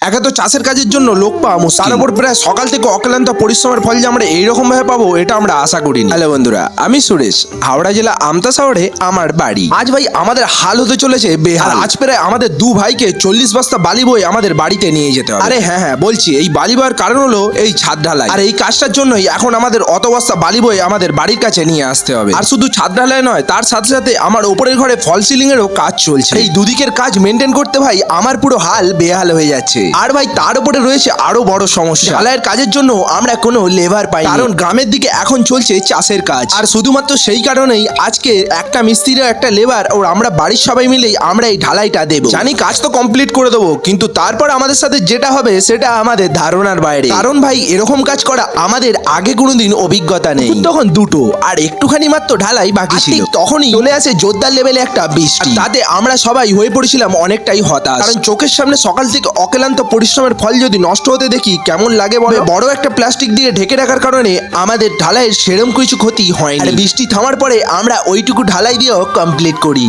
একে তো চাষের কাজের জন্য লোক পাওয়া মুশকিল, তার উপর প্রায় সকাল থেকে অক্লান্ত পরিশ্রমের ফল যে আমরা এইরকম ভাবে পাবো এটা আমরা আশা করিনি। হ্যালো বন্ধুরা, আমি সুরেশ, হাওড়া জেলা আমতা শহরে আমার বাড়ি। আজ ভাই আমাদের হাল হতে চলেছে বেহাল। আজ প্রায় আমাদের দু ভাইকে 40 বস্তা বালি বয়ে আমাদের বাড়িতে নিয়ে যেতে হবে। আরে হ্যাঁ বলছি, এই বালি বয়ের কারণ হলো এই ছাদ ঢালাই। আর এই কাজটার জন্যই এখন আমাদের অত বস্তা বালি বয়ে আমাদের বাড়ির কাছে নিয়ে আসতে হবে। আর শুধু ছাদ ঢালাই নয়, তার সাথে সাথে আমার ওপরের ঘরে ফল সিলিং এরও কাজ চলছে। এই দুদিকের কাজ মেনটেন করতে ভাই আমার পুরো হাল বেহাল হয়ে যাচ্ছে। আর ভাই তার উপরে রয়েছে আরো বড় সমস্যা, ঢালাইয়ের কাজের জন্য আমরা কোনো লেবার পাই, কারণ গ্রামের দিকে এখন চলছে চাষের কাজ। আর শুধুমাত্র সেই কারণেই আজকে একটা মিস্ত্রি একটা লেবার ও আমরা বাড়ির সবাই মিলেই আমরা এই ঢালাইটা দেব। জানি কাজ তো কমপ্লিট করে দেবো, কিন্তু তারপর আমাদের সাথে যেটা হবে সেটা আমাদের ধারণার বাইরে। কারণ ভাই এরকম কাজ করা আমাদের আগে কোনোদিন অভিজ্ঞতা নেই। তখন দুটো আর একটুখানি মাত্র ঢালাই বাকি ছিল, তখনই চলে আসে জোরদার লেভেলে একটা বৃষ্টি। তাতে আমরা সবাই হয়ে পড়েছিলাম অনেকটাই হতাশ, কারণ চোখের সামনে সকাল থেকে অক্লান্ত পরিশ্রমের ফল যদি নষ্ট হতে দেখি কেমন লাগে। বড় একটা প্লাস্টিক দিয়ে ঢেকে রাখার কারণে আমাদের ঢালাইয়ের সেরকম কিছু ক্ষতি হয়নি। আর বৃষ্টি থামার পরে আমরা ওইটুকু ঢালাই দিয়েও কমপ্লিট করি।